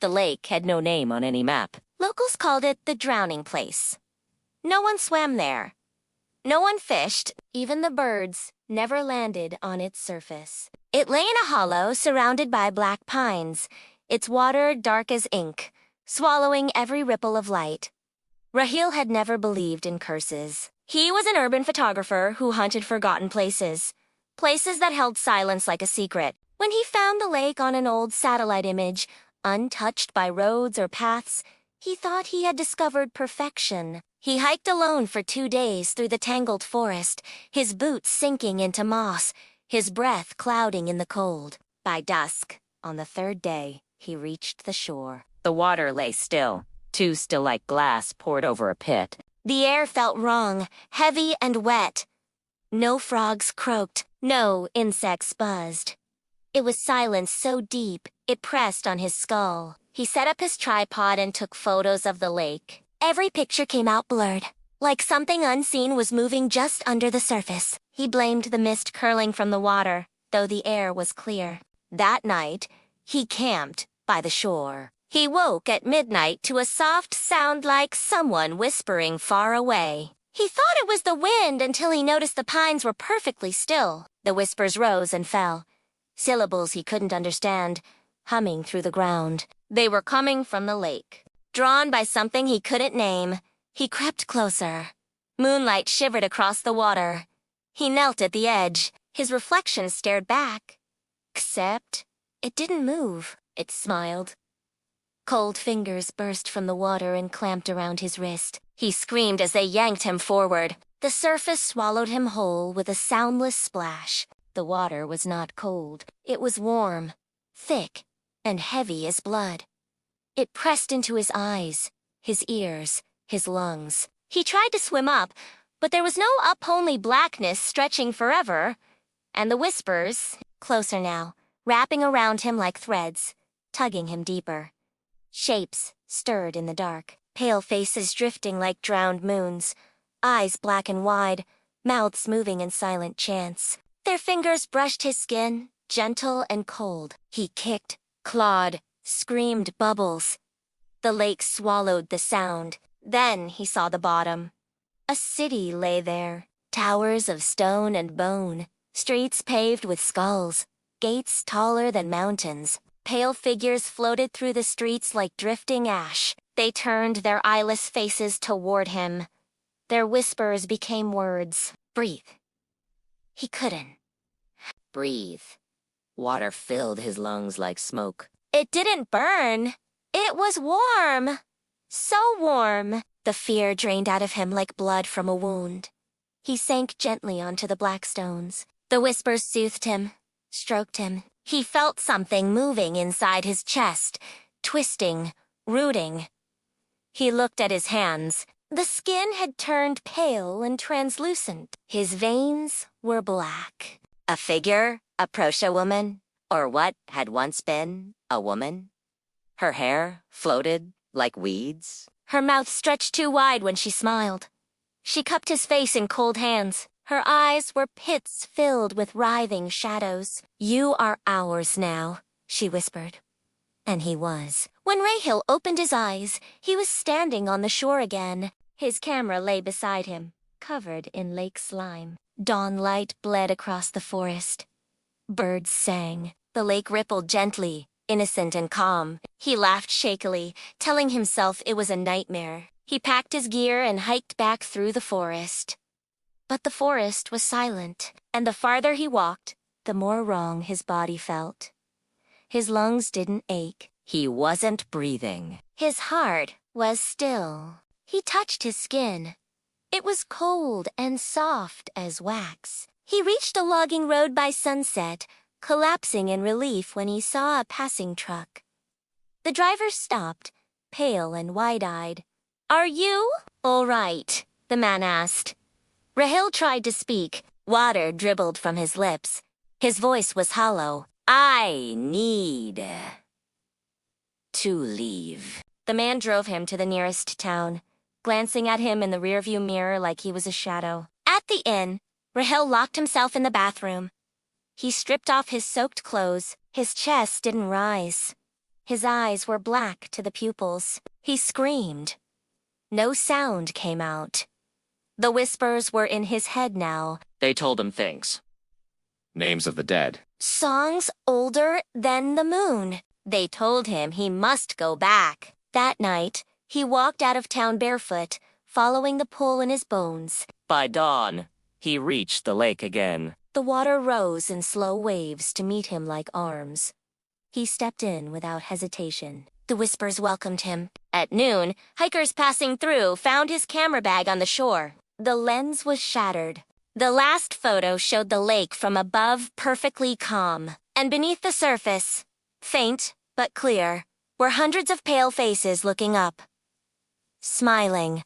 The lake had no name on any map. Locals called it the Drowning Place. No one swam there. No one fished. Even the birds never landed on its surface. It lay in a hollow surrounded by black pines, its water dark as ink, swallowing every ripple of light. Rahil had never believed in curses. He was an urban photographer who hunted forgotten places that held silence like a secret. When he found the lake on an old satellite image, untouched by roads or paths, he thought he had discovered perfection. He hiked alone for 2 days through the tangled forest, his boots sinking into moss, his breath clouding in the cold. By dusk, on the 3rd day, he reached the shore. The water lay still, too still like glass poured over a pit. The air felt wrong, heavy and wet. No frogs croaked, no insects buzzed. It was silence so deep, it pressed on his skull. He set up his tripod and took photos of the lake. Every picture came out blurred, like something unseen was moving just under the surface. He blamed the mist curling from the water, though the air was clear. That night, he camped by the shore. He woke at midnight to a soft sound like someone whispering far away. He thought it was the wind until he noticed the pines were perfectly still. The whispers rose and fell, syllables he couldn't understand, humming through the ground. They were coming from the lake. Drawn by something he couldn't name, he crept closer. Moonlight shivered across the water. He knelt at the edge. His reflection stared back. Except, it didn't move. It smiled. Cold fingers burst from the water and clamped around his wrist. He screamed as they yanked him forward. The surface swallowed him whole with a soundless splash. The water was not cold. It was warm, thick, and heavy as blood. It pressed into his eyes, his ears, his lungs. He tried to swim up, but there was no up-only blackness stretching forever. And the whispers, closer now, wrapping around him like threads, tugging him deeper. Shapes stirred in the dark, pale faces drifting like drowned moons, eyes black and wide, mouths moving in silent chants. Their fingers brushed his skin, gentle and cold. He kicked, clawed, screamed bubbles. The lake swallowed the sound. Then he saw the bottom. A city lay there, towers of stone and bone, streets paved with skulls, gates taller than mountains. Pale figures floated through the streets like drifting ash. They turned their eyeless faces toward him. Their whispers became words. Breathe. He couldn't. Breathe. Water filled his lungs like smoke. It didn't burn. It was warm. So warm. The fear drained out of him like blood from a wound. He sank gently onto the black stones. The whispers soothed him, stroked him. He felt something moving inside his chest, twisting, rooting. He looked at his hands. The skin had turned pale and translucent. His veins were black. A figure, a Proscia woman, or what had once been a woman. Her hair floated like weeds. Her mouth stretched too wide when she smiled. She cupped his face in cold hands. Her eyes were pits filled with writhing shadows. You are ours now, she whispered. And he was. When Rahil opened his eyes, he was standing on the shore again. His camera lay beside him, covered in lake slime. Dawn light bled across the forest. Birds sang. The lake rippled gently, innocent and calm. He laughed shakily, telling himself it was a nightmare. He packed his gear and hiked back through the forest. But the forest was silent, and the farther he walked, the more wrong his body felt. His lungs didn't ache. He wasn't breathing. His heart was still. He touched his skin. It was cold and soft as wax. He reached a logging road by sunset, collapsing in relief when he saw a passing truck. The driver stopped, pale and wide-eyed. "Are you all right?" the man asked. Rahil tried to speak. Water dribbled from his lips. His voice was hollow. "I need to leave." The man drove him to the nearest town, glancing at him in the rearview mirror like he was a shadow. At the inn, Rahil locked himself in the bathroom. He stripped off his soaked clothes. His chest didn't rise. His eyes were black to the pupils. He screamed. No sound came out. The whispers were in his head now. They told him things. Names of the dead. Songs older than the moon. They told him he must go back. That night, he walked out of town barefoot, following the pull in his bones. By dawn, he reached the lake again. The water rose in slow waves to meet him like arms. He stepped in without hesitation. The whispers welcomed him. At noon, hikers passing through found his camera bag on the shore. The lens was shattered. The last photo showed the lake from above perfectly calm. And beneath the surface, faint but clear, were hundreds of pale faces looking up. Smiling.